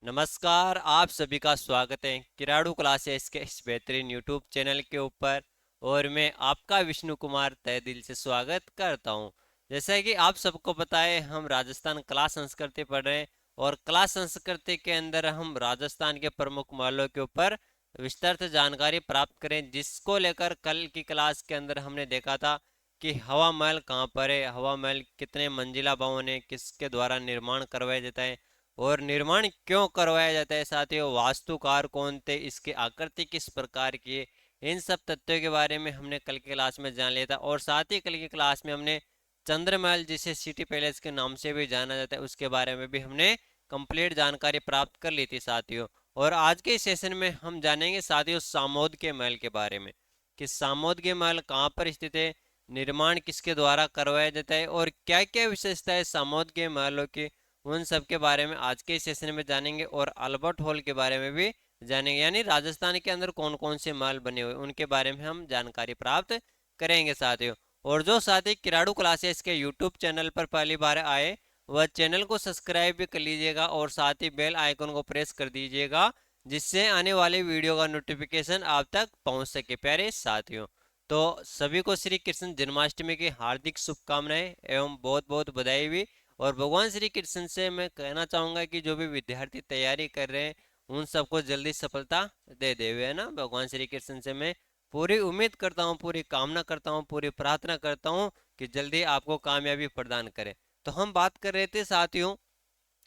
नमस्कार, आप सभी का स्वागत है किराड़ू क्लासेस के इस बेहतरीन यूट्यूब चैनल के ऊपर। और मैं आपका विष्णु कुमार तहे दिल से स्वागत करता हूं। जैसा कि आप सबको पता है, हम राजस्थान कला संस्कृति पढ़ रहे हैं। और कला संस्कृति के अंदर हम राजस्थान के प्रमुख महलों के ऊपर विस्तार से जानकारी प्राप्त करें, जिसको लेकर कल की क्लास के अंदर हमने देखा था कि हवा महल कहाँ पर है, हवा महल कितने मंजिला भवन है, किसके द्वारा निर्माण करवाया जाता है और निर्माण क्यों करवाया जाता है साथियों, वास्तुकार कौन थे, इसकी आकृति किस प्रकार की है। इन सब तथ्यों के बारे में हमने कल की क्लास में जान लिया था। और साथ ही कल की क्लास में हमने चंद्रमहल, जिसे सिटी पैलेस के नाम से भी जाना जाता है, उसके बारे में भी हमने कंप्लीट जानकारी प्राप्त कर ली थी साथियों। और आज के सेशन में हम जानेंगे साथियों सामोद के महल के बारे में, कि सामोद के महल कहाँ पर स्थित है, निर्माण किसके द्वारा करवाया जाता है और क्या क्या विशेषता है सामोद के महलों की। उन सब के बारे में आज के सेशन में जानेंगे। और अल्बर्ट हॉल के बारे में भी जानेंगे, यानी राजस्थान के अंदर कौन कौन से महल बने हुए उनके बारे में हम जानकारी प्राप्त करेंगे साथियों। और जो साथी किराड़ू क्लासेस के यूट्यूब चैनल पर पहली बार आए, वह चैनल को सब्सक्राइब भी कर लीजिएगा और साथ ही बेल आइकन को प्रेस कर दीजिएगा, जिससे आने वाले वीडियो का नोटिफिकेशन आप तक पहुंच सके प्यारे साथियों। तो सभी को श्री कृष्ण जन्माष्टमी की हार्दिक शुभकामनाएं एवं बहुत बहुत बधाई भी। और भगवान श्री कृष्ण से मैं कहना चाहूंगा कि जो भी विद्यार्थी तैयारी कर रहे हैं, उन सबको जल्दी सफलता दे देवे, है ना। भगवान श्री कृष्ण से मैं पूरी उम्मीद करता हूँ, पूरी कामना करता हूँ, पूरी प्रार्थना करता हूँ कि जल्दी आपको कामयाबी प्रदान करे। तो हम बात कर रहे थे साथियों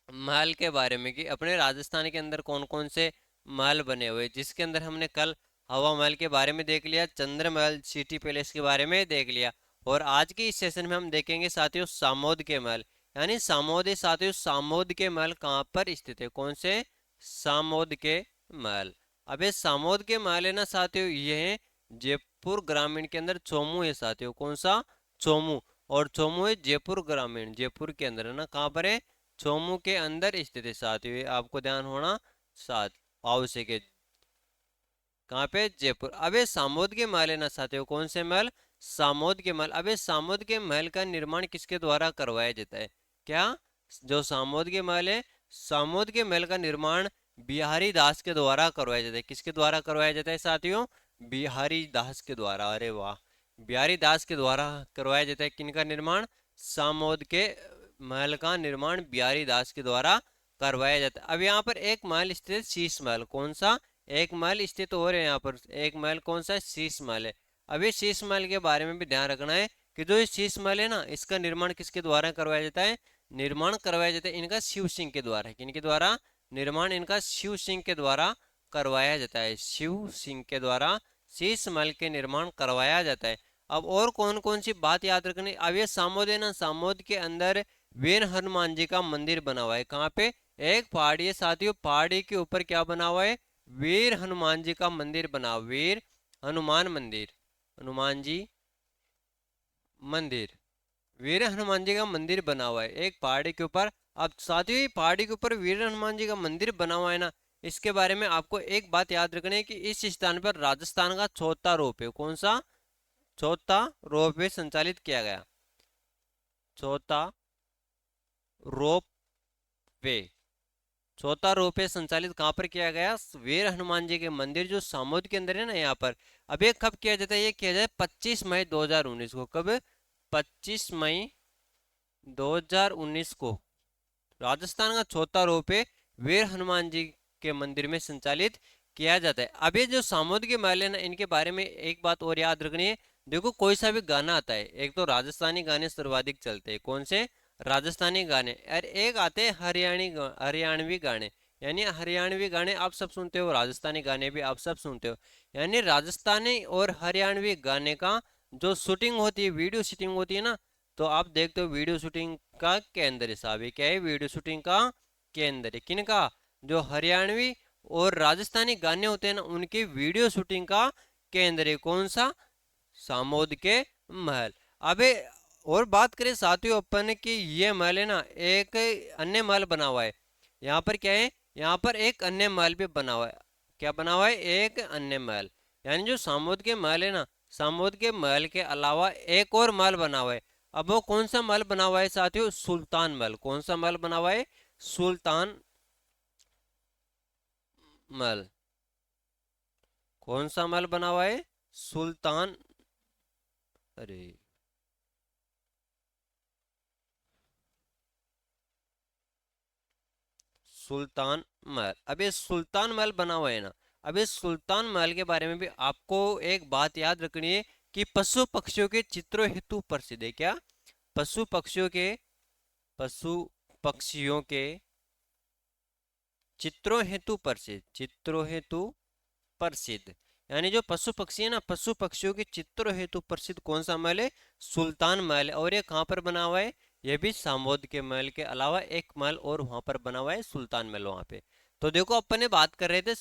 महल के बारे में, कि अपने राजस्थान के अंदर कौन कौन से महल बने हुए, जिसके अंदर हमने कल हवा महल के बारे में देख लिया, चंद्र महल सिटी पैलेस के बारे में देख लिया। और आज के इस सेशन में हम देखेंगे साथियों सामोद के महल, यानी सामोद है साथियों। सामोद के महल कहाँ पर स्थित है, कौन से सामोद के महल। अब ये सामोद के महल है ना साथियों, ये है जयपुर ग्रामीण के अंदर चोमू है साथियों। कौन सा, चोमू। और चोमू है जयपुर ग्रामीण, जयपुर के अंदर है ना, कहाँ पर है, चोमू के अंदर स्थित है साथियों। ये आपको ध्यान होना साथ आवश्यक है। कहाँ पे, जयपुर। अबे सामोद के महल है ना साथियों, कौन से महल, सामोद के महल। अबे सामोद के महल का निर्माण किसके द्वारा करवाया जाता है, क्या, जो सामोद के महल है, सामोद के महल का निर्माण बिहारी दास के द्वारा करवाया जाता है। किसके द्वारा करवाया जाता है साथियों, बिहारी दास के द्वारा। अरे वाह, बिहारी दास के द्वारा करवाया जाता है। किनका निर्माण, सामोद के महल का निर्माण बिहारी दास के द्वारा करवाया जाता है। अब यहाँ पर एक महल स्थित है, शीश महल। कौन सा, एक महल स्थित हो रहे हैं यहाँ पर, एक महल कौन सा है, शीश महल है। अब ये शीश महल के बारे में भी ध्यान रखना है कि जो ये शीश महल है ना, इसका निर्माण किसके द्वारा करवाया जाता है, निर्माण करवाया जाता है इनका शिव सिंह के द्वारा। किनके द्वारा, निर्माण इनका शिव सिंह के द्वारा करवाया जाता है, शिव सिंह के द्वारा शीश महल के निर्माण करवाया जाता है। अब और कौन कौन सी बात याद रखनी, अब ये सामोद है ना, सामोद के अंदर वीर हनुमान जी का मंदिर बना हुआ है। कहाँ पे, एक पहाड़ी है साथियों, पहाड़ी के ऊपर क्या बना हुआ है, वीर हनुमान जी का मंदिर बना, वीर हनुमान मंदिर, हनुमान जी मंदिर, वीर हनुमान जी का मंदिर बना हुआ है एक पहाड़ी के ऊपर। अब साथियों ये पहाड़ी के ऊपर वीर हनुमान जी का मंदिर बना हुआ है ना, इसके बारे में आपको एक बात याद रखनी है कि इस स्थान पर राजस्थान का चौथा रोप है। कौन सा, चौथा रोप वे संचालित किया गया, चौथा रोप वे, चौथा रोपे संचालित कहाँ पर किया गया, वीर हनुमान जी के मंदिर जो सामोद के अंदर है ना, यहाँ पर। अब ये कब किया जाता है, ये किया जाए 25 मई 2019 को। कब, 25 मई 2019 को राजस्थान का चौथा रोपे वीर हनुमान जी के मंदिर में संचालित किया जाता है। अब ये जो सामोद के महल है ना, इनके बारे में एक बात और याद रखनी है। देखो कोई सा भी गाना आता है, एक तो राजस्थानी गाने सर्वाधिक चलते हैं, कौन से, राजस्थानी गाने, और एक आते हैं हरियाणवी गाने। यानी हरियाणवी गाने आप सब सुनते हो, राजस्थानी गाने भी आप सब सुनते हो। यानी राजस्थानी और हरियाणवी गाने का जो शूटिंग होती है, वीडियो शूटिंग होती है ना, तो आप देखते हो वीडियो शूटिंग का केंद्र हिसाब है, क्या है, वीडियो शूटिंग का केंद्र है किनका, जो हरियाणवी और राजस्थानी गाने होते हैं ना, उनकी वीडियो शूटिंग का केंद्र है। कौन सा, सामोद के महल। अबे और बात करें साथियों अपन की, ये महल है ना, एक अन्य महल बना हुआ है यहाँ पर, क्या है, यहाँ पर एक अन्य महल भी बना हुआ है। क्या बना हुआ है, एक अन्य महल। यानी जो सामोद के महल है ना, सामोद के महल के अलावा एक और महल बना हुआ है। अब वो कौन सा महल बना हुआ है साथियों, सुल्तान महल। कौन सा महल बना हुआ है, सुल्तान महल। कौन सा महल बना हुआ है? सुल्तान, अरे सुल्तान महल। अब ये सुल्तान महल बना हुआ है ना, अब इस सुल्तान महल के बारे में भी आपको एक बात याद रखनी है कि पशु पक्षियों के चित्रों हेतु प्रसिद्ध है। क्या? पशु पक्षियों के, पशु पक्षियों के चित्रों हेतु प्रसिद्ध, चित्रों हेतु प्रसिद्ध। यानी जो पशु पक्षी है ना, पशु पक्षियों के चित्रों हेतु प्रसिद्ध कौन सा महल है? सुल्तान महल है। और ये कहाँ पर बना हुआ है? ये भी सामोद के महल के अलावा एक महल और वहां पर बना हुआ है, सुल्तान महल वहां पे। तो देखो अपन ने बात कर रहे थे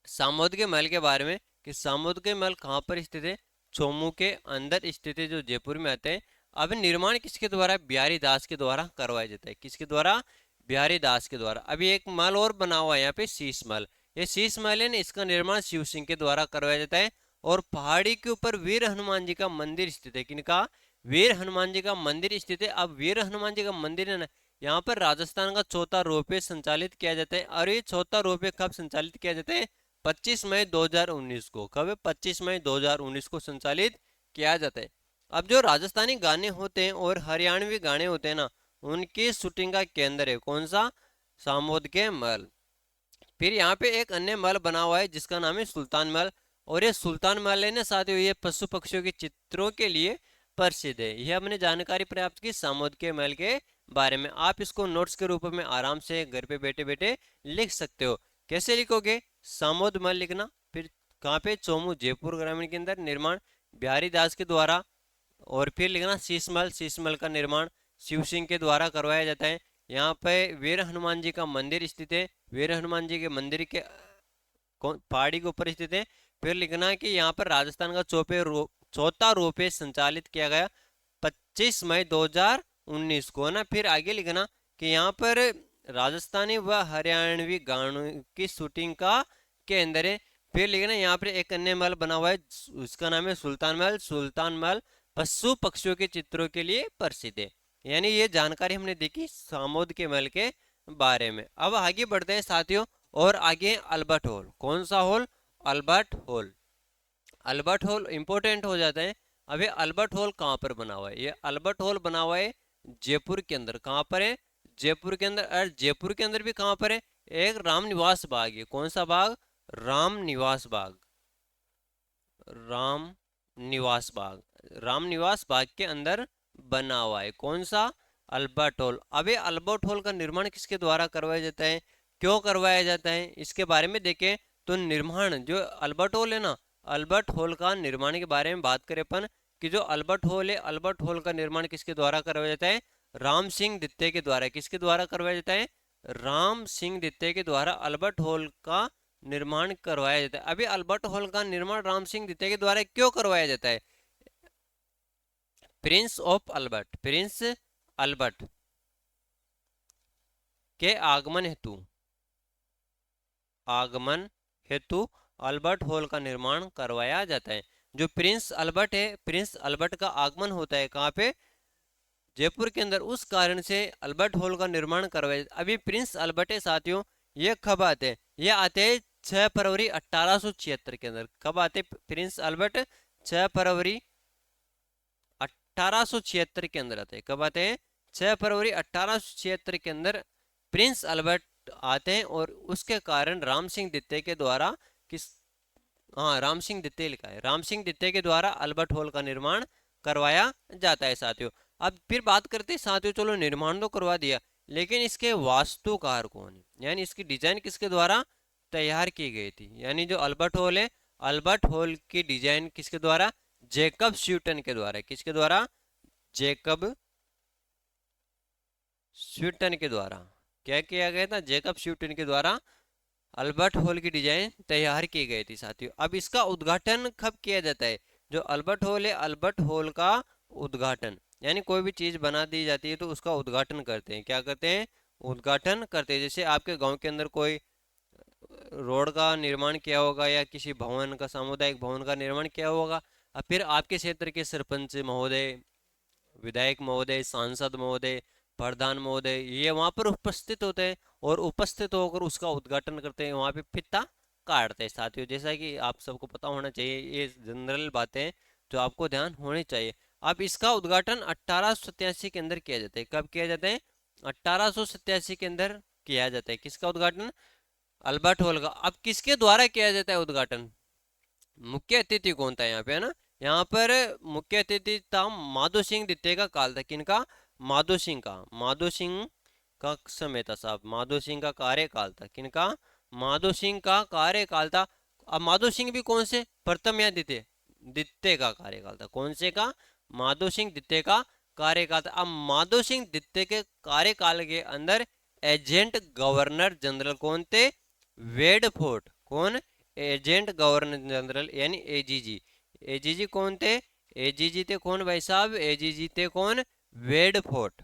सामोद के महल के बारे में कि सामोद के महल कहाँ पर स्थित है? चोमू के अंदर स्थित है, जो जयपुर में आते हैं। अब निर्माण किसके द्वारा? बिहारी दास के द्वारा करवाया जाता है। किसके द्वारा? बिहारी दास के द्वारा। अभी एक महल और बना हुआ है यहाँ पे, शीश महल। ये शीश महल है ना, इसका निर्माण शिव सिंह के द्वारा करवाया जाता है। और पहाड़ी के ऊपर वीर हनुमान जी का मंदिर स्थित है। किनका? वीर हनुमान जी का मंदिर स्थित है। अब वीर हनुमान जी का मंदिर है ना, यहाँ पर राजस्थान का चौथा रोपवे संचालित किया जाता है। और ये चौथा रोपवे कब संचालित किया जाता है? 25 मई 2019 को। कब है? 25 मई 2019 को संचालित किया जाता है। अब जो राजस्थानी गाने होते हैं और हरियाणवी गाने होते हैं ना, उनकी शूटिंग का केंद्र है कौन सा? सामोद के महल। फिर यहाँ पे एक अन्य महल बना हुआ है जिसका नाम है सुल्तान महल। और ये सुल्तान महल है ना साथियों, ये पशु पक्षियों के चित्रों के लिए प्रसिद्ध है। यह हमने जानकारी प्राप्त की सामोद के महल के बारे में। आप इसको नोट्स के रूप में आराम से घर पे बैठे बैठे लिख सकते हो। कैसे लिखोगे? सामोद महल लिखना, फिर कहाँ पे? चोमू जयपुर ग्रामीण के अंदर, निर्माण बिहारी दास के द्वारा। और फिर लिखना शीश महल, शीश महल का निर्माण शिव सिंह के द्वारा करवाया जाता है। यहाँ पे वीर हनुमान जी का मंदिर स्थित है। वीर हनुमान जी के मंदिर के पहाड़ी के ऊपर स्थित है। फिर लिखना है कि यहाँ पर राजस्थान का चौथा रोपवे संचालित किया गया 25 मई 2019 को, है ना। फिर आगे लिखना कि यहाँ पर राजस्थानी व हरियाणवी गानों की शूटिंग का केंद्र है। फिर लिखना यहाँ पर एक अन्य महल बना हुआ है, उसका नाम है सुल्तान महल। सुल्तान महल पशु पक्षियों के चित्रों के लिए प्रसिद्ध है। यानी ये जानकारी हमने देखी सामोद के महल के बारे में। अब आगे बढ़ते हैं साथियों, और आगे अल्बर्ट हॉल। कौन सा hall? Albert hall. Albert hall important हो जाता है। अब ये अल्बर्ट हॉल कहाँ पर बना हुआ है? ये अल्बर्ट हॉल बना हुआ है जयपुर के अंदर। कहाँ पर है? जयपुर के अंदर। और जयपुर के अंदर भी कहाँ पर है? एक राम निवास बाग है। कौन सा बाग? राम निवास बाग। राम निवास बाग, राम निवास बाग के अंदर बना हुआ है। कौन सा? Albert hall. अब ये अल्बर्ट हॉल का निर्माण किसके द्वारा करवाया जाता है? क्यों करवाया जाता है? इसके बारे में देखें तो निर्माण जो अल्बर्ट हॉल है ना, अल्बर्ट हॉल का निर्माण के बारे में बात करें अपन कि जो अल्बर्ट हॉल है, अल्बर्ट हॉल का निर्माण किसके द्वारा करवाया जाता है? राम सिंह द्वितीय के द्वारा। किसके द्वारा करवाया जाता है? राम सिंह द्वितीय के द्वारा अल्बर्ट हॉल का निर्माण करवाया जाता है। अभी अल्बर्ट हॉल का निर्माण राम सिंह द्वितीय के द्वारा क्यों करवाया जाता है? Prince of Albert, Prince Albert के आगमन हेतु, आगमन हेतु अल्बर्ट हॉल का निर्माण करवाया जाता है। जो प्रिंस अल्बर्ट है, प्रिंस अल्बर्ट का आगमन होता है कहाँ पे? जयपुर के अंदर। उस कारण से अल्बर्ट हॉल का निर्माण करवाया। अभी प्रिंस अल्बर्ट है साथियों, ये कब आते हैं? ये आते हैं 6 फरवरी 1876 के अंदर। कब आते प्रिंस अल्बर्ट? 6 फरवरी 1876 के अंदर आते हैं। कब आते हैं? 6 फरवरी 1876 के अंदर प्रिंस अल्बर्ट आते हैं। और उसके कारण राम सिंह द्वितीय के द्वारा किस, हाँ राम सिंह द्वितीय लिखा है, राम सिंह द्वितीय के द्वारा अल्बर्ट हॉल का निर्माण करवाया जाता है साथियों। अब फिर बात करते हैं साथियों, चलो निर्माण तो करवा दिया, लेकिन इसके वास्तुकार कौन है? यानी इसकी डिजाइन किसके द्वारा तैयार की गई थी? यानी जो अल्बर्ट हॉल है, अल्बर्ट हॉल की डिजाइन किसके द्वारा? जेकब स्यूटन के द्वारा। किसके द्वारा? जेकब स्यूटन के द्वारा। क्या किया गया था? जेकब स्यूटन के द्वारा अल्बर्ट हॉल की डिजाइन तैयार की गई थी साथियों। अब इसका उद्घाटन कब किया जाता है? जो अल्बर्ट हॉल है, अल्बर्ट हॉल का उद्घाटन, यानी कोई भी चीज बना दी जाती है तो उसका उद्घाटन करते हैं। क्या करते हैं? उद्घाटन करते हैं। जैसे आपके गांव के अंदर कोई रोड का निर्माण किया होगा या किसी भवन का, सामुदायिक भवन का निर्माण किया होगा। अब फिर आपके क्षेत्र के सरपंच महोदय, विधायक महोदय, सांसद महोदय, प्रधान महोदय ये वहां पर उपस्थित होते हैं और उपस्थित होकर उसका उद्घाटन करते हैं, वहां पे फीता काटते हैं साथियों। जैसा कि आप सबको पता होना चाहिए, ये जनरल बातें जो आपको ध्यान होनी चाहिए। अब इसका उद्घाटन 1887 के अंदर किया जाता है। कब किया जाता है? 1887 के अंदर किया जाता है। किसका उद्घाटन? अल्बर्ट हॉल का। अब किसके द्वारा किया जाता है उद्घाटन? मुख्य अतिथि कौन था यहाँ पे, है ना? यहाँ पर मुख्य अतिथि था माधो सिंह द्वितीय का काल था। किनका? माधो सिंह का। माधो सिंह का समय था साहब, माधो सिंह का कार्यकाल था। किनका? माधो सिंह का कार्यकाल था। अब माधो सिंह भी कौन से? प्रथम या द्वितीय? द्वितीय का कार्यकाल था। कौन से का? माधो सिंह द्वितीय का कार्यकाल था। अब माधो सिंह द्वितीय के कार्यकाल के अंदर एजेंट गवर्नर जनरल कौन थे? वेडफोर्ट। कौन? एजेंट गवर्नर जनरल यानी एजीजी। एजीजी कौन थे? एजीजी थे कौन भाई साहब? एजीजी थे कौन? वेडफोर्ट।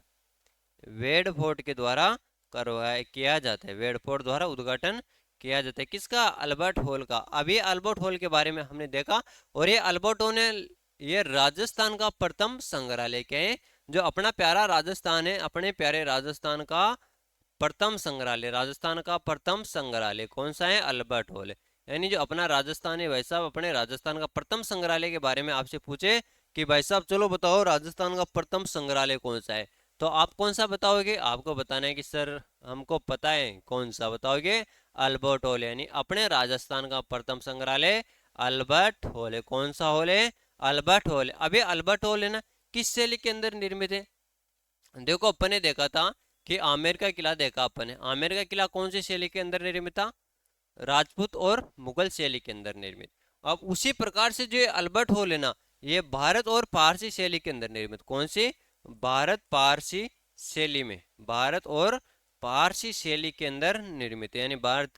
वेडफोर्ट के द्वारा करवाया किया जाता है। वेडफोर्ट द्वारा उद्घाटन किया जाता है। किसका? अल्बर्ट हॉल का। अब ये अल्बर्ट हॉल के बारे में हमने देखा। और ये अल्बर्ट हॉल ने ये राजस्थान का प्रथम संग्रहालय क्या है? जो अपना प्यारा राजस्थान है, अपने प्यारे राजस्थान का प्रथम संग्रहालय, राजस्थान का प्रथम संग्रहालय कौन सा है? अल्बर्ट हॉल है। यानी जो अपना राजस्थान है भाई साहब, अपने राजस्थान का प्रथम संग्रहालय के बारे में आपसे पूछे कि भाई साहब चलो बताओ राजस्थान का प्रथम संग्रहालय कौन सा है, तो आप कौन सा बताओगे? आपको बताना है कि सर हमको पता है। कौन सा बताओगे? Albert hall. यानी अपने राजस्थान का प्रथम संग्रहालय अल्बर्ट हॉल है। कौन सा हॉल है? अल्बर्ट हॉल है। अब ये अल्बर्ट हॉल है ना, किस शैली के अंदर निर्मित है? देखो अपन ने देखा था कि आमेर का किला देखा अपन ने। आमेर का किला कौन सी शैली के अंदर निर्मित था? राजपूत और मुगल शैली के अंदर निर्मित। अब उसी प्रकार से जो ये अल्बर्ट हॉल है ना, ये भारत और पारसी शैली के अंदर निर्मित। कौन सी? भारत पारसी शैली में, भारत और पारसी शैली के अंदर निर्मित है। यानी भारत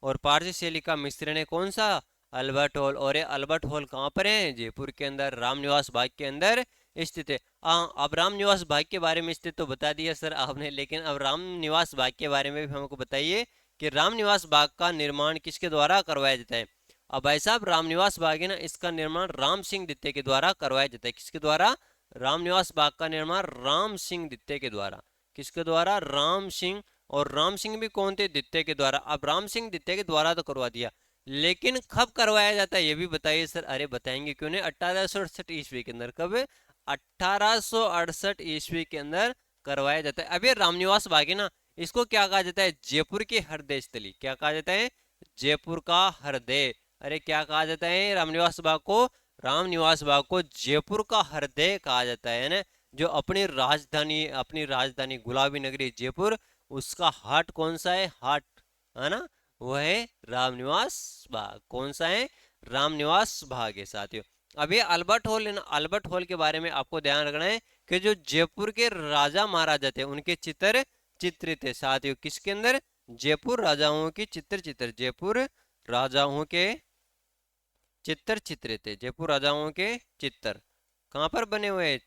और पारसी शैली का मिश्रण है। कौन सा? Albert hall. और ये अल्बर्ट हॉल कहाँ पर है? जयपुर के अंदर रामनिवास बाग के अंदर स्थित है। हाँ, अब रामनिवास बाग के बारे में स्थित तो बता दिया सर आपने, लेकिन अब रामनिवास बाग के बारे में भी हमको बताइए कि रामनिवास बाग का निर्माण किसके द्वारा करवाया जाता है? अब भाई साहब रामनिवास बाग है ना, इसका निर्माण राम सिंह द्वितीय के द्वारा करवाया जाता है। किसके द्वारा? रामनिवास बाग का निर्माण राम सिंह द्वितीय के द्वारा। किसके द्वारा? राम सिंह। और राम सिंह भी कौन थे? द्वितीय के द्वारा। अब राम सिंह द्वितीय के द्वारा तो करवा दिया, लेकिन कब करवाया जाता है ये भी बताइए सर। अरे बताएंगे क्यों नहीं, 1868 ईस्वी के अंदर। कब? 1868 ईस्वी के अंदर करवाया जाता है। अब ये रामनिवास बाग है ना, इसको क्या कहा जाता है? जयपुर की हृदय स्थली। क्या कहा जाता है? जयपुर का हृदय। अरे क्या कहा जाता है रामनिवास बाग को? रामनिवास बाग को जयपुर का हृदय कहा जाता है ना। जो अपनी राजधानी गुलाबी नगरी जयपुर, उसका हाट कौन सा है? हाट, है ना, वह है रामनिवास बाग। कौन सा है? रामनिवास बाग है साथियों। अब ये अल्बर्ट हॉल है ना, अल्बर्ट हॉल के बारे में आपको ध्यान रखना है कि जो जयपुर के राजा महाराजा थे उनके चित्र चित्रित है साथियों। किसके अंदर? जयपुर राजाओं की चित्र जयपुर राजाओं के चित्र चित्रित है। जयपुर राजाओं के चित्र कहाँ पर बने हुए हैं?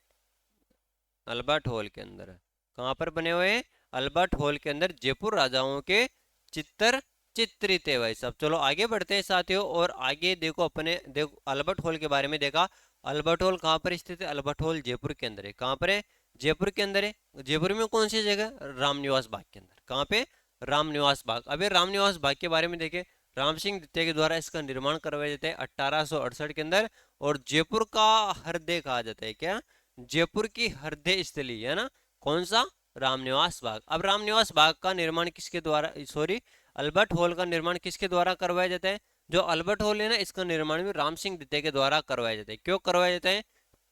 अल्बर्ट हॉल के अंदर। कहाँ पर बने हुए हैं? अल्बर्ट हॉल के अंदर जयपुर राजाओं के चित्र चित्रित है भाई साहब। चलो आगे बढ़ते हैं साथियों, और आगे देखो अपने देखो अल्बर्ट हॉल के बारे में देखा। अल्बर्ट हॉल कहाँ पर स्थित है? अल्बर्ट हॉल जयपुर के अंदर है। कहाँ पर है? जयपुर के अंदर है। जयपुर में कौन सी जगह? रामनिवास बाग के अंदर। कहाँ पे? रामनिवास बाग। अब ये रामनिवास बाग के बारे में देखें, राम सिंह द्वितीय के द्वारा इसका निर्माण करवाया जाता है 1868 के अंदर। और जयपुर का हृदय कहा जाता है। क्या? जयपुर की हृदय स्थली है ना। कौन सा? रामनिवास बाग। अब रामनिवास बाग का निर्माण किसके द्वारा, सॉरी, अल्बर्ट हॉल का निर्माण किसके द्वारा करवाया जाता है? जो अल्बर्ट हॉल है ना, इसका निर्माण भी राम सिंह द्वितीय के द्वारा करवाया जाता है। क्यों करवाया जाता है?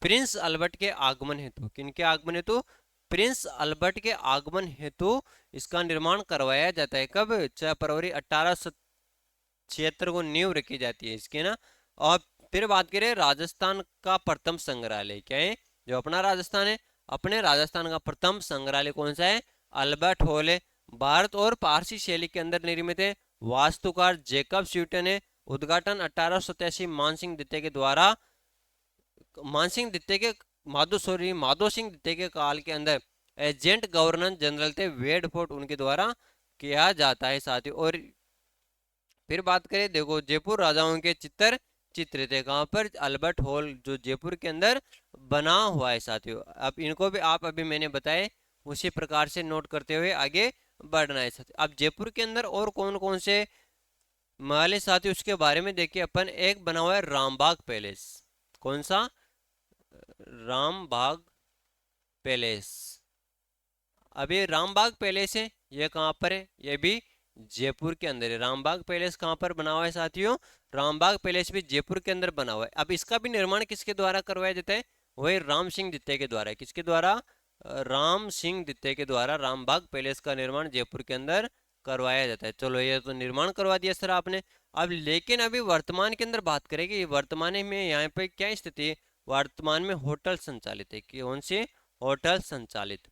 प्रिंस अल्बर्ट के आगमन हेतु। किनके आगमन हेतु? प्रिंस अल्बर्ट के आगमन हेतु इसका निर्माण करवाया जाता है। कब? 6 फरवरी 1876 को नींव रखी जाती है इसकी ना। और फिर बात करें राजस्थान का प्रथम संग्रहालय क्या है? जो अपना राजस्थान है, अपने राजस्थान का प्रथम संग्रहालय कौन सा है? अल्बर्ट हॉल है। भारत और पारसी शैली के अंदर निर्मित है। वास्तुकार जेकब स्यूटन है। उद्घाटन 1887 मानसिंह द्वितीय के द्वारा, मानसिंह द्वितीय के माधो सिंह द्वितीय के काल के अंदर एजेंट गवर्नर जनरल थे वेडफोर्ट, उनके द्वारा किया जाता है साथियों। और फिर बात करें, देखो जयपुर राजाओं के चित्र चित्रित है। कहाँ पर? अल्बर्ट हॉल जो जयपुर के अंदर बना हुआ है साथियों। अब इनको भी आप अभी मैंने बताए उसी प्रकार से नोट करते हुए आगे बढ़ना है साथी। अब जयपुर के अंदर और कौन कौन से महल है साथी, उसके बारे में देखिए अपन। एक बना हुआ है रामबाग पैलेस। कौन सा? रामबाग पैलेस। अब ये रामबाग पैलेस है, ये कहाँ पर है? ये भी जयपुर के अंदर है। रामबाग पैलेस कहाँ पर बना हुआ है साथियों? रामबाग पैलेस भी जयपुर के अंदर बना हुआ है। अब इसका भी निर्माण किसके द्वारा करवाया जाता है? वही राम सिंह द्वितीय के द्वारा। किसके द्वारा? राम सिंह द्वितीय के द्वारा रामबाग पैलेस का निर्माण जयपुर के अंदर करवाया जाता है। चलो ये तो निर्माण करवा दिया सर आपने। अब लेकिन अभी वर्तमान के अंदर बात करेंगे, वर्तमान में यहाँ पे क्या स्थिति है? वर्तमान में होटल संचालित है। कौन से? होटल संचालित।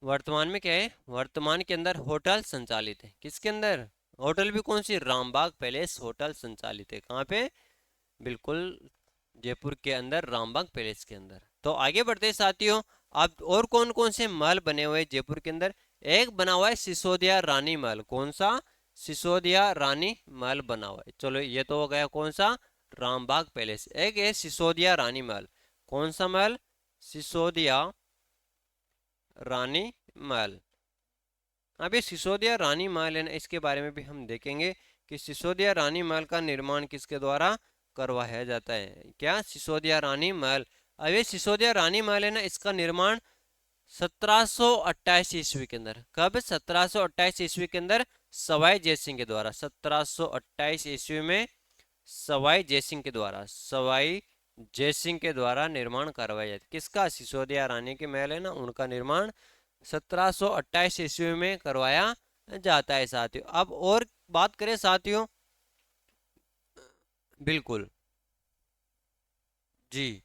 वर्तमान में क्या है? वर्तमान के अंदर होटल संचालित है। किसके अंदर? होटल भी कौन सी? रामबाग पैलेस होटल संचालित है। कहाँ पे? बिल्कुल जयपुर के अंदर रामबाग पैलेस के अंदर। तो आगे बढ़ते हैं साथियों। अब और कौन कौन से महल बने हुए हैं जयपुर के अंदर? एक बना हुआ है सिसोदिया रानी महल। कौन सा? सिसोदिया रानी महल बना हुआ है। चलो ये तो हो गया कौन सा? रामबाग पैलेस। एक है सिसोदिया रानी महल। कौन सा महल? सिसोदिया रानी महल। अब ये सिसोदिया रानी महल है ना, इसके बारे में भी हम देखेंगे कि सिसोदिया रानी महल का निर्माण किसके द्वारा करवाया जाता है। क्या? सिसोदिया रानी महल। अब ये सिसोदिया रानी महल है ना, इसका निर्माण 1728 ईस्वी के अंदर। कब? 1728 ईस्वी के अंदर सवाई जयसिंह के द्वारा। 1728 ईस्वी में सवाई जयसिंह के द्वारा, सवाई जयसिंह के द्वारा निर्माण करवाया जाता है। किसका? सिसोदिया रानी के महल है ना, उनका निर्माण 1728 ईस्वी में करवाया जाता है साथियों। अब और बात करें साथियों, बिल्कुल जी,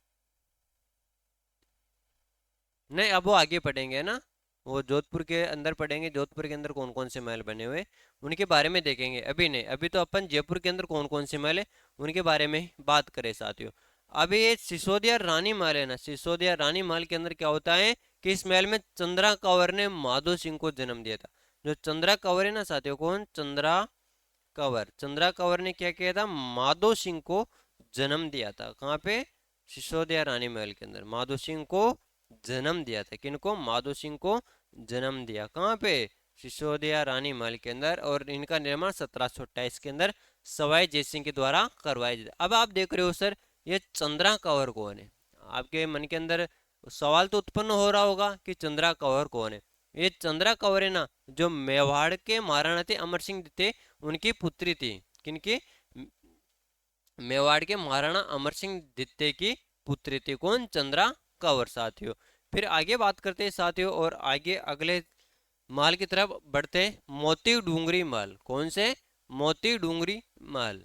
नहीं अब वो आगे पढ़ेंगे ना, वो जोधपुर के अंदर पढ़ेंगे। जोधपुर के अंदर कौन कौन से महल बने हुए उनके बारे में देखेंगे। अभी नहीं, अभी तो अपन जयपुर के अंदर कौन कौन से महल है उनके बारे में बात करें साथियों। अभी ये सिसोदिया रानी महल है ना, सिसोदिया रानी महल के अंदर क्या होता है कि इस महल में चंद्रा कंवर ने माधो सिंह को जन्म दिया था। जो चंद्रा कंवर है ना साथियों, कौन? चंद्रा कंवर। चंद्रा कंवर ने क्या किया था? माधो सिंह को जन्म दिया था। कहाँ पे? सिसोदिया रानी महल के अंदर माधो सिंह को जन्म दिया था। किनको? माधो सिंह को जन्म दिया। कहाँ पे? सिसोदिया रानी महल के अंदर। और इनका निर्माण 1728 के अंदर सवाई जयसिंह के द्वारा करवाया जाता। अब आप देख रहे हो सर, ये चंद्रा कंवर कौन है? आपके मन के अंदर सवाल तो उत्पन्न हो रहा होगा कि चंद्रा कंवर कौन है। ये चंद्रा कंवर है ना, जो मेवाड़ के महाराणा थे अमर सिंह थे, उनकी पुत्री थी। किनकी? मेवाड़ के महाराणा अमर सिंह द्वितीय की पुत्री थी। कौन? चंद्रा कंवर साथियों। फिर आगे बात करते हैं साथियों, और आगे अगले महल की तरफ बढ़ते हैं। मोती डूंगरी महल। कौन से? मोती डूंगरी महल।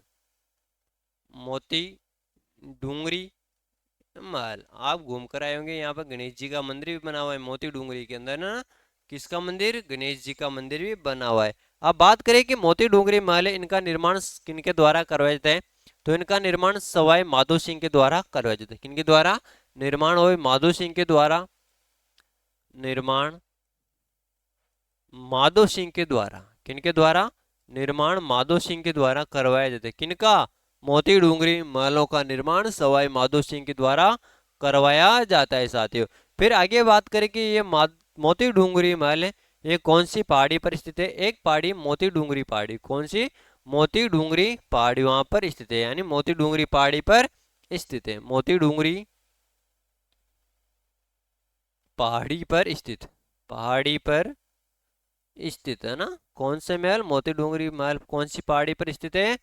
मोती डूंगरी महल। आप घूम कर आए होंगे, यहाँ पर गणेश जी का मंदिर भी बना हुआ है मोती डूंगरी के अंदर ना। किसका मंदिर? गणेश जी का मंदिर भी बना हुआ है। अब बात करें कि मोती डूंगरी महल है, इनका निर्माण किनके द्वारा करवाया जाता है? तो इनका निर्माण सवाई माधो सिंह के द्वारा करवाया जाता है। किनके द्वारा निर्माण हुए? माधो सिंह के द्वारा निर्माण, माधो सिंह के द्वारा। किनके द्वारा? निर्माण माधो सिंह के द्वारा करवाया जाता है। किनका? मोती डूंगरी महलों का निर्माण सवाई माधो सिंह के द्वारा करवाया जाता है साथियों। फिर आगे बात करें कि ये मोती डूंगरी महल है, ये कौन सी पहाड़ी पर स्थित है? एक पहाड़ी मोती डूंगरी पहाड़ी। कौन सी? मोती डूंगरी पहाड़ी वहां पर स्थित है, यानी मोती डूंगरी पहाड़ी पर स्थित है। मोती डूंगरी पहाड़ी पर स्थित, पहाड़ी पर स्थित है ना। कौन से महल? मोती डूंगरी महल कौन सी पहाड़ी पर स्थित है?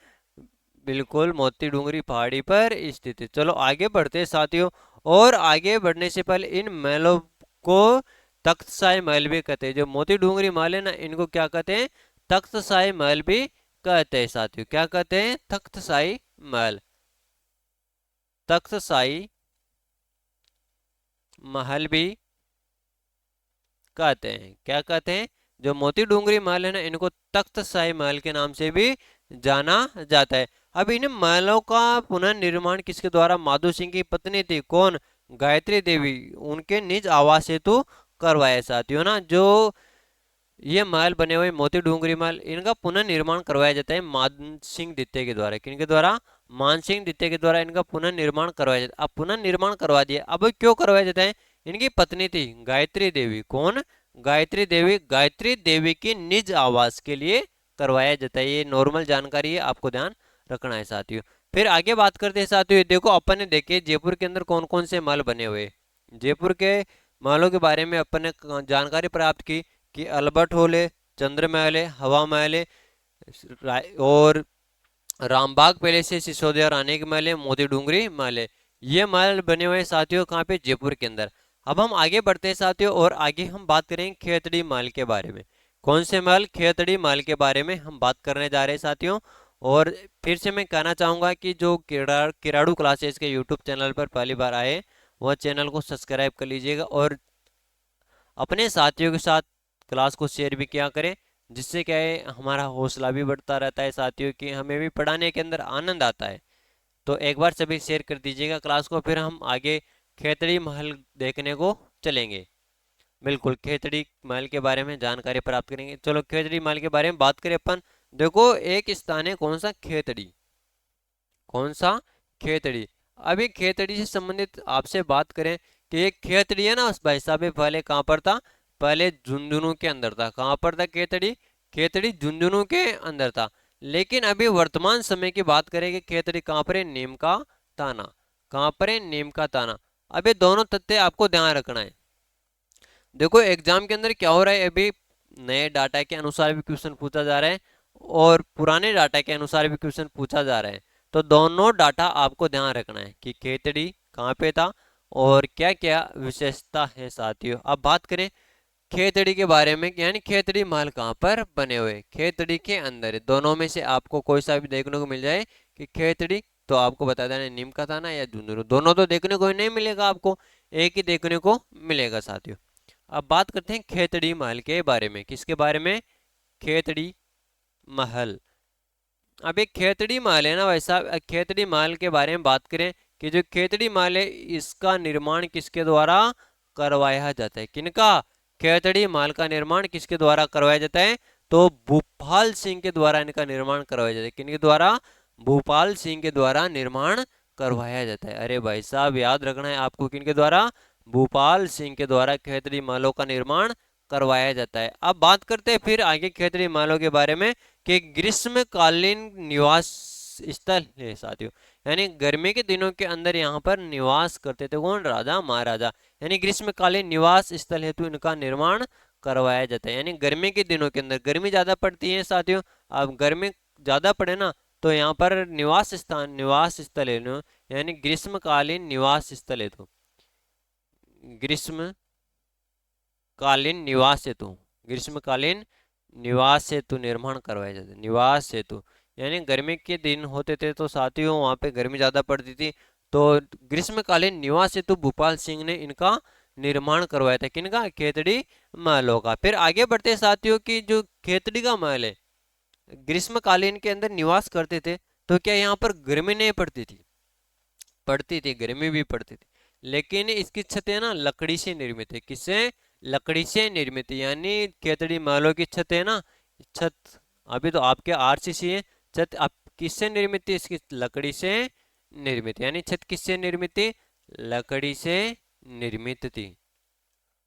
बिल्कुल मोती डूंगरी पहाड़ी पर स्थित है। चलो आगे बढ़ते हैं साथियों, और आगे बढ़ने से पहले इन महलों को तख्तशाही महल भी कहते हैं। जो मोती डूंगरी महल है ना, इनको क्या कहते हैं? तख्तशाही महल भी कहते हैं साथियों। क्या कहते हैं? तख्तशाही महल। तख्तशाही महल भी कहते हैं। क्या कहते हैं? जो मोती डूंगरी महल है ना, इनको तख्तशाही महल के नाम से भी जाना जाता है। अब इन महलों का पुनर्निर्माण किसके द्वारा? माधो सिंह की पत्नी थी। कौन? गायत्री देवी, उनके निज आवास हेतु करवाया साथियों ना। जो ये महल बने हुए मोती डूंगरी महल, इनका पुनर्निर्माण करवाया जाता है मान सिंह द्वितीय के द्वारा। किनके द्वारा? मान सिंह द्वितीय के द्वारा इनका पुनर्निर्माण करवाया जाता है। अब पुनर्निर्माण करवा दिया, अब क्यों करवाया जाता है? इनकी पत्नी थी गायत्री देवी। कौन? गायत्री देवी। गायत्री देवी की निज आवास के लिए करवाया जाता है। ये नॉर्मल जानकारी है, आपको ध्यान रखना है साथियों। फिर आगे बात करते हैं साथियों। देखो अपन ने देखे जयपुर के अंदर कौन कौन से महल बने हुए। जयपुर के महलों के बारे में अपन ने जानकारी प्राप्त की कि अल्बर्ट हॉल है, चंद्र महल है, हवा महल है, और रामबाग पैलेस है, सिसोदिया रानी के महल है, मोती डूंगरी महल है। ये महल बने हुए हैं साथियों कहाँ पे? जयपुर के अंदर। अब हम आगे बढ़ते हैं साथियों, और आगे हम बात करेंगे खेतड़ी महल के बारे में। कौन से महल? खेतड़ी महल के बारे में हम बात करने जा रहे हैं साथियों। और फिर से मैं कहना चाहूंगा कि जो किराड़ू क्लासेस के यूट्यूब चैनल पर पहली बार आए, वह चैनल को सब्सक्राइब कर लीजिएगा और अपने साथियों के साथ क्लास को शेयर भी किया करें, जिससे क्या है हमारा हौसला भी बढ़ता रहता है साथियों, कि हमें भी पढ़ाने के अंदर आनंद आता है। तो एक बार सभी शेयर कर दीजिएगा क्लास को, फिर हम आगे खेतड़ी महल देखने को चलेंगे। बिल्कुल, खेतड़ी महल के बारे में जानकारी प्राप्त करेंगे। चलो खेतड़ी महल के बारे में बात करें अपन। देखो एक स्थान है, कौन सा? खेतड़ी। कौन सा? खेतड़ी। अभी खेतड़ी से संबंधित आपसे बात करें कि ये खेतड़ी है ना भाई साहब, पहले कहाँ पर था? पहले झुंझुनू के अंदर था। कहाँ पर था खेतड़ी? खेतड़ी झुंझुनू के अंदर था। लेकिन अभी वर्तमान समय की बात करें कि खेतड़ी कहाँ पर है? नीम का ताना। कहाँ पर है? नीम का ताना। अभी दोनों तथ्य आपको ध्यान रखना है। देखो एग्जाम के अंदर क्या हो रहा है, अभी नए डाटा के अनुसार भी क्वेश्चन पूछा जा रहा है और पुराने डाटा के अनुसार भी क्वेश्चन पूछा जा रहा है। तो दोनों डाटा आपको ध्यान रखना है कि खेतड़ी कहाँ पे था और क्या क्या विशेषता है साथियों। अब बात करें खेतड़ी के बारे में, यानी खेतड़ी महल कहाँ पर बने हुए? खेतड़ी के अंदर है। दोनों में से आपको कोई सा भी देखने को मिल जाए कि खेतड़ी, तो आपको बता देना नीम का थाना या झुंझुनू। दोनों तो देखने को ही नहीं मिलेगा आपको, एक ही देखने को मिलेगा साथियों। अब बात करते हैं खेतड़ी महल के बारे में। किसके बारे में? खेतड़ी महल। अब एक खेतड़ी महल है ना वैसा, खेतड़ी महल के बारे में बात करें कि जो खेतड़ी महल है इसका निर्माण किसके द्वारा करवाया जाता है? किनका? खेतड़ी महल का निर्माण किसके द्वारा करवाया जाता है? तो भूपाल सिंह के द्वारा इनका निर्माण करवाया जाता है। किनके द्वारा? भूपाल सिंह के द्वारा निर्माण करवाया जाता है। अरे भाई साहब याद रखना है आपको, किनके द्वारा? भूपाल सिंह के द्वारा खेतड़ी महलों का निर्माण करवाया जाता है। अब बात करते हैं फिर आगे खेतड़ी महलों के बारे में कि ग्रीष्मकालीन निवास स्थल है साथियों। यानी गर्मी के दिनों के अंदर यहाँ पर निवास करते थे कौन? राजा महाराजा। यानी ग्रीष्मकालीन निवास स्थल हेतु इनका निर्माण करवाया जाता है। यानी गर्मी के दिनों के अंदर गर्मी ज्यादा पड़ती है साथियों। अब गर्मी ज्यादा पड़े ना, तो यहाँ पर निवास स्थान, निवास स्थल है यानी ग्रीष्मकालीन निवास स्थल हेतु, ग्रीष्मकालीन निवास हेतु, ग्रीष्मकालीन निवास हेतु निर्माण करवाए जाते। निवास हेतु यानी गर्मी के दिन होते थे तो साथियों वहां पे गर्मी ज्यादा पड़ती थी, तो ग्रीष्मकालीन निवास हेतु भूपाल सिंह ने इनका निर्माण करवाया था। किनका? खेतड़ी महलों का। फिर आगे बढ़ते साथियों की जो खेतड़ी का महल है, ग्रीष्मकालीन के अंदर निवास करते थे, तो क्या यहाँ पर गर्मी नहीं पड़ती थी? पड़ती थी, गर्मी भी पड़ती थी। लेकिन इसकी छतें ना लकड़ी से निर्मित है। किससे? लकड़ी से निर्मित है। यानी खेतड़ी महलों की छत है ना, छत अभी तो आपके आरसीसी है, छत आप किससे निर्मित थी? इसकी लकड़ी से निर्मित। यानी छत किससे निर्मित थी? लकड़ी से निर्मित थी।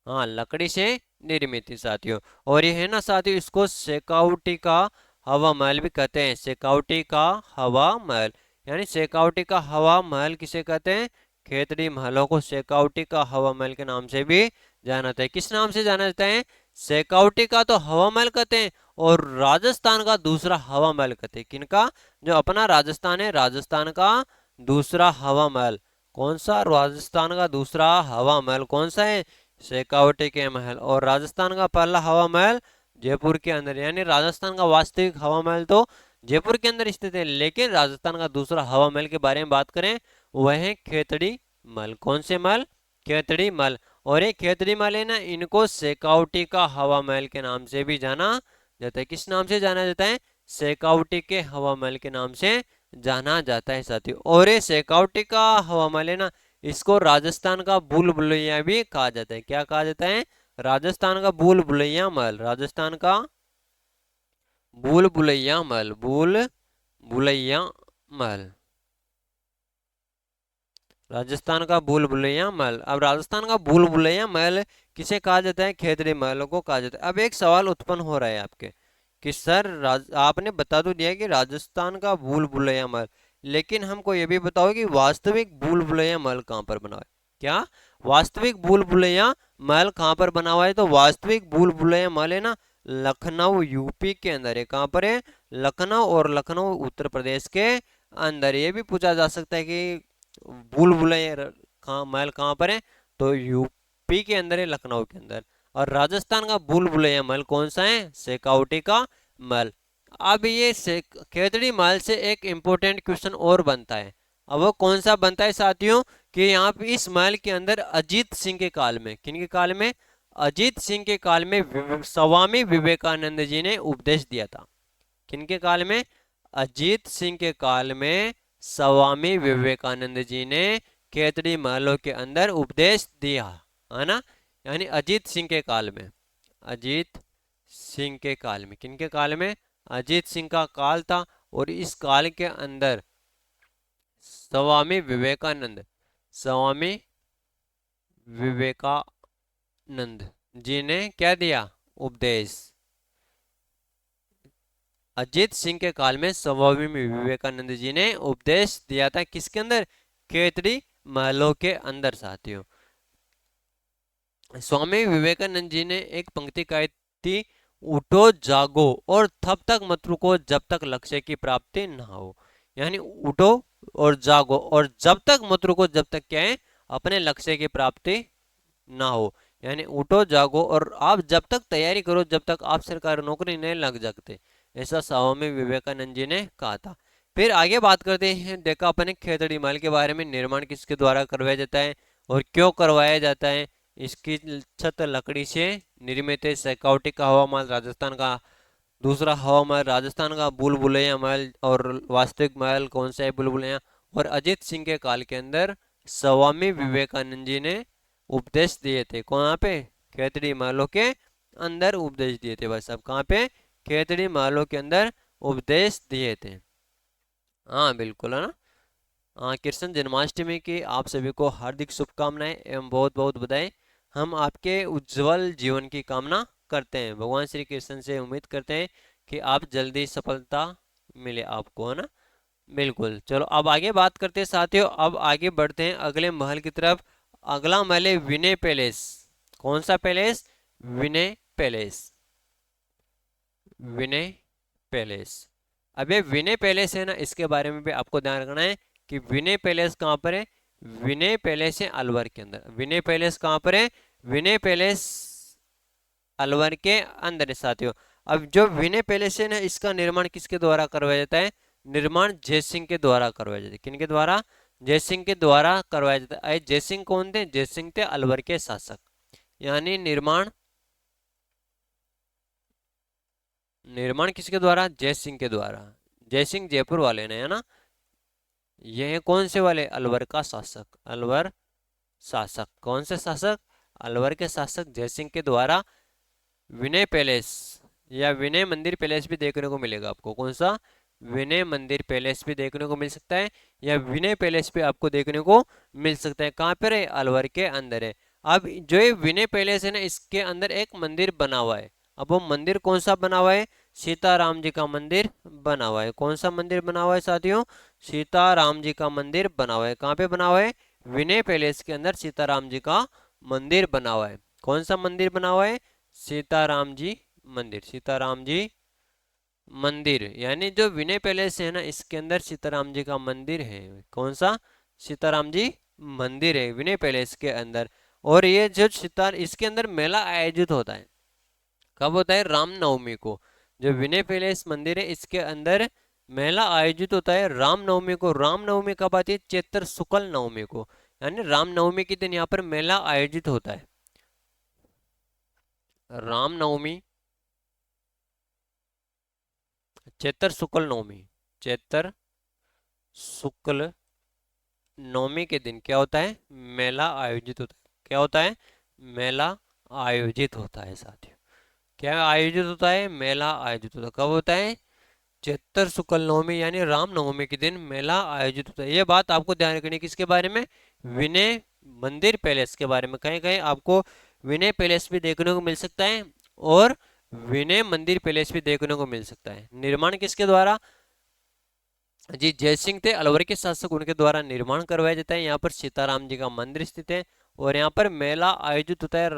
हाँ, लकड़ी से निर्मित थी साथियों। और ये है ना साथियों, इसको शेखावटी का हवा महल भी कहते हैं। शेखावटी का हवा महल, यानी शेखावटी का हवा महल किसे कहते हैं? खेतड़ी महलों को शेखावटी का हवा महल के नाम से भी जाना जाता है। किस नाम से जाना जाता है? शेखावटी का तो हवा महल कहते हैं, और राजस्थान का दूसरा हवा महल कहते हैं। किनका? जो अपना राजस्थान है, राजस्थान का दूसरा हवा महल। कौन सा? राजस्थान का दूसरा हवा महल कौन सा है? शेखावटी के महल। और राजस्थान का पहला हवा महल जयपुर के अंदर। यानी राजस्थान का वास्तविक हवा महल तो जयपुर के अंदर स्थित है, लेकिन राजस्थान का दूसरा हवा महल के बारे में बात करें, वह है खेतड़ी महल। कौन से महल? खेतड़ी महल। और ये खेतड़ी महल है ना, इनको शेखावटी का हवा महल के नाम से भी जाना जाता है। किस नाम से जाना जाता है? शेखावटी के हवा महल के नाम से जाना जाता है साथियों। और ये शेखावटी का हवा महल है ना, इसको राजस्थान का भूल भुलैया भी कहा जाता है। क्या कहा जाता है? राजस्थान का भूल भुलैया महल। राजस्थान का भूल भुलैया महल, भूल भुलैया महल। राजस्थान का भूल भुलैया महल। अब राजस्थान का भूल भुलैया महल किसे कहा जाता है? खेतड़ी महलों को कहा जाता है। अब एक सवाल उत्पन्न हो रहा है आपके कि सर आपने बता तो दिया कि राजस्थान का भूल भुलैया महल, लेकिन हमको ये भी बताओ कि वास्तविक भूल भुलैया महल कहाँ पर बना हुआ है? क्या वास्तविक भूल भुलैया महल कहाँ पर बना हुआ है? तो वास्तविक भूल भुलैया महल है ना, लखनऊ यूपी के अंदर है। कहाँ पर है? लखनऊ, और लखनऊ उत्तर प्रदेश के अंदर। ये भी पूछा जा सकता है कि भूल भुलैया कहाँ महल कहाँ पर है? तो यूपी के अंदर है, लखनऊ के अंदर। और राजस्थान का भूल भुलैया महल कौन सा है? शेखावटी का महल। अब ये खेतड़ी महल से एक इम्पोर्टेंट क्वेश्चन और बनता है। अब वो कौन सा बनता है साथियों? कि यहाँ पे इस महल के अंदर अजीत सिंह के काल में, किनके काल में? अजीत सिंह के काल में स्वामी विवेकानंद जी ने उपदेश दिया था। किनके काल में? अजीत सिंह के काल में स्वामी विवेकानंद जी ने खेतड़ी महलों के अंदर उपदेश दिया, है ना। यानी अजीत सिंह के काल में, अजीत सिंह के काल में, किनके काल में? अजीत सिंह का काल था। और इस काल के अंदर स्वामी विवेकानंद, स्वामी विवेकानंद जी ने क्या दिया? उपदेश। अजीत सिंह के काल में स्वामी विवेकानंद जी ने उपदेश दिया था, किसके अंदर? खेतड़ी महलों के अंदर साथियों। स्वामी विवेकानंद जी ने एक पंक्ति कही थी, उठो जागो और तब तक मत रुको जब तक लक्ष्य की प्राप्ति ना हो। यानी उठो और जागो और जब तक मत रुको जब तक क्या है? अपने लक्ष्य की प्राप्ति ना हो। यानी उठो जागो और आप जब तक तैयारी करो जब तक आप सरकारी नौकरी नहीं लग सकते, ऐसा स्वामी विवेकानंद जी ने कहा था। फिर आगे बात करते हैं, देखा अपने खेतड़ी महल के बारे में। निर्माण किसके द्वारा करवाया जाता है और क्यों करवाया जाता है? इसकी छत लकड़ी से निर्मित है। शेखावटी का हवा महल राजस्थान का। दूसरा हवा महल राजस्थान का भूल भुलैया महल। और वास्तविक महल कौन सा है? भूल भुलैया। और अजीत सिंह के काल के अंदर स्वामी विवेकानंद जी ने उपदेश दिए थे। कहाँ पे? खेतड़ी महलों के अंदर उपदेश दिए थे भाई साहब। कहाँ पे? खेतड़ी महलों के अंदर उपदेश दिए थे। हाँ बिल्कुल, है ना। हाँ, कृष्ण जन्माष्टमी की आप सभी को हार्दिक शुभकामनाएं एवं बहुत बहुत बधाई। हम आपके उज्जवल जीवन की कामना करते हैं। भगवान श्री कृष्ण से उम्मीद करते हैं कि आप जल्दी सफलता मिले आपको, है ना। बिल्कुल, चलो अब आगे बात करते हैं साथियों। अब आगे बढ़ते हैं अगले महल की तरफ। अगला महल है विनय पैलेस। कौन सा पैलेस? विनय पैलेस। विनय पैलेस। अब ये विनय पैलेस है ना, इसके बारे में भी आपको ध्यान रखना है कि विनय पैलेस कहाँ पर है? विनय पैलेस है अलवर के अंदर। विनय पैलेस कहाँ पर है? विनय पैलेस अलवर के अंदर है साथियों। अब जो विनय पैलेस है ना, इसका निर्माण किसके द्वारा करवाया जाता है? निर्माण जयसिंह के द्वारा करवाया जाता है। किनके द्वारा? जयसिंह के द्वारा करवाया जाता है। जयसिंह कौन थे? जयसिंह थे अलवर के शासक। यानी निर्माण, निर्माण किसके द्वारा? जयसिंह के द्वारा। जयसिंह जयपुर वाले ने, है ना। ये है कौन से वाले? अलवर का शासक। अलवर शासक। कौन से शासक? अलवर के शासक जयसिंह के द्वारा विनय पैलेस या विनय मंदिर पैलेस भी देखने को मिलेगा आपको। कौन सा? विनय मंदिर पैलेस भी देखने को मिल सकता है, या विनय पैलेस भी आपको देखने को मिल सकता है। कहाँ पर है? अलवर के अंदर है। अब जो ये विनय पैलेस है ना, इसके अंदर एक मंदिर बना हुआ है। अब वो मंदिर कौन सा बना हुआ है? सीताराम जी का मंदिर बना हुआ है। कौन सा मंदिर बना हुआ है साथियों? सीताराम जी का मंदिर बना हुआ है। कहाँ पे बना हुआ है? विनय पैलेस के अंदर सीताराम जी का मंदिर बना हुआ है। कौन सा मंदिर बना हुआ है? सीताराम जी मंदिर। सीताराम जी मंदिर। यानी जो विनय पैलेस है ना, इसके अंदर सीताराम जी का मंदिर है। कौन सा? सीताराम जी मंदिर है विनय पैलेस के अंदर। और ये जो सीता, इसके अंदर मेला आयोजित होता है। कब होता है? रामनवमी को। जो विनय पैलेस मंदिर है, इसके अंदर मेला आयोजित होता है रामनवमी को। रामनवमी कब आती है? चैत्र शुक्ल नवमी को। यानी रामनवमी के दिन यहाँ पर मेला आयोजित होता है। रामनवमी, चैत्र शुक्ल नवमी, चैत्र शुक्ल नवमी के दिन क्या होता है? मेला आयोजित होता है। क्या होता है? मेला आयोजित होता है साथियों। क्या आयोजित होता है? मेला आयोजित होता है। कब होता है? चैत्र शुक्ल नवमी यानी राम नवमी के दिन मेला आयोजित होता है। ये बात आपको ध्यान रखनी है। किसके बारे में? विनय मंदिर पैलेस के बारे में, कहीं कहीं आपको विनय पैलेस भी देखने को मिल सकता है और विनय मंदिर पैलेस भी देखने को मिल सकता है। निर्माण किसके द्वारा? जी जयसिंह थे अलवर के शासक, उनके द्वारा निर्माण करवाया जाता है। यहाँ पर सीताराम जी का मंदिर स्थित है और यहाँ पर मेला आयोजित होता है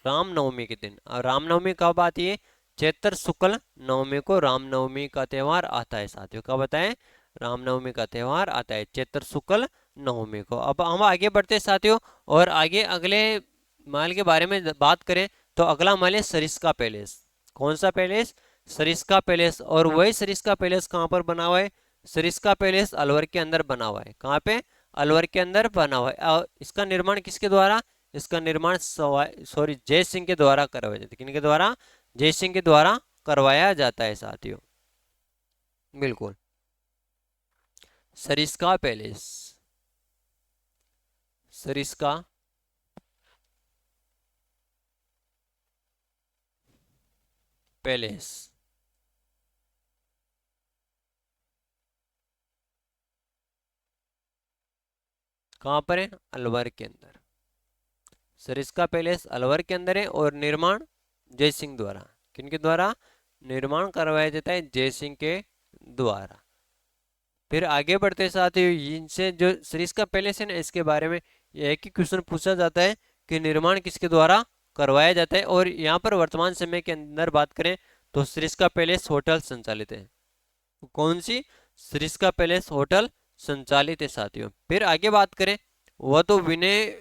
रामनवमी के दिन। और रामनवमी कब आती है? चैत्र शुक्ल नवमी को रामनवमी का त्यौहार आता है साथियों। कब आता है? रामनवमी का त्यौहार आता है चैत्र शुक्ल नवमी को। अब हम आगे बढ़ते हैं साथियों, और आगे अगले महल के बारे में बात करें तो अगला महल है सरिस्का पैलेस। कौन सा पैलेस? सरिस्का पैलेस। और वही सरिस्का पैलेस कहाँ पर बना हुआ है? सरिस्का पैलेस अलवर के अंदर बना हुआ है। कहाँ पे? अलवर के अंदर बना हुआ है। और इसका निर्माण किसके द्वारा? इसका निर्माण जय सिंह के द्वारा करवाया जाता है। किनके द्वारा? जय सिंह के द्वारा करवाया जाता है साथियों। बिल्कुल, सरिस्का पैलेस, सरिस्का पैलेस कहाँ पर है? अलवर के अंदर। सरिस्का पैलेस अलवर के अंदर है और निर्माण जय सिंह द्वारा। किनके द्वारा निर्माण करवाया जाता है? जय सिंह के द्वारा। फिर आगे बढ़ते साथ ही इनसे जो सरिस्का पैलेस है ना, इसके बारे में एक ही क्वेश्चन पूछा जाता है कि निर्माण किसके द्वारा करवाया जाता है। और यहाँ पर वर्तमान समय के अंदर बात करें तो सरिस्का पैलेस होटल संचालित है। कौन सी? सरिस्का पैलेस होटल संचालित है साथियों। फिर आगे बात करें, वह तो विनय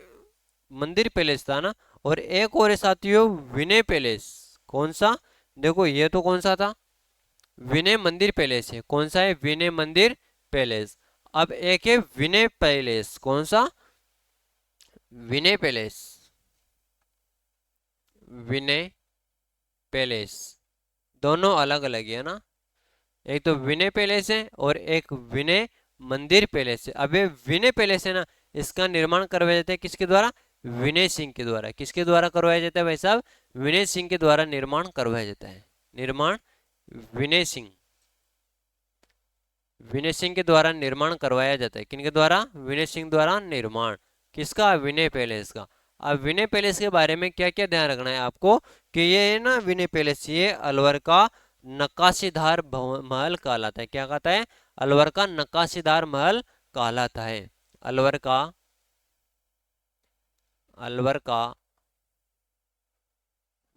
मंदिर पैलेस था ना, और एक और है साथियों विनय पैलेस। कौन सा? देखो ये तो कौन सा था? विनय मंदिर पैलेस है। कौन सा है? विनय मंदिर पैलेस। अब एक है विनय पैलेस। कौन सा? विनय पैलेस, विनय पैलेस। दोनों अलग अलग है ना, एक तो विनय पैलेस है और एक विनय मंदिर पैलेस है। अब ये विनय पैलेस है ना, इसका निर्माण करवाया जाता है किसके द्वारा? विनय सिंह के द्वारा। किसके द्वारा करवाया जाता है भाई साहब? विनय सिंह के द्वारा निर्माण करवाया जाता है। निर्माण विनय सिंह, विनय सिंह के द्वारा निर्माण करवाया जाता है। किनके द्वारा? विनय सिंह द्वारा निर्माण किसका? विनय पैलेस का। अब विनय पैलेस के बारे में क्या क्या ध्यान रखना है आपको कि ये है ना विनय पैलेस, ये अलवर का नक्काशीदार महल कहलाता है। क्या कहता है? अलवर का नक्काशीदार महल कहलाता है। अलवर का, अलवर का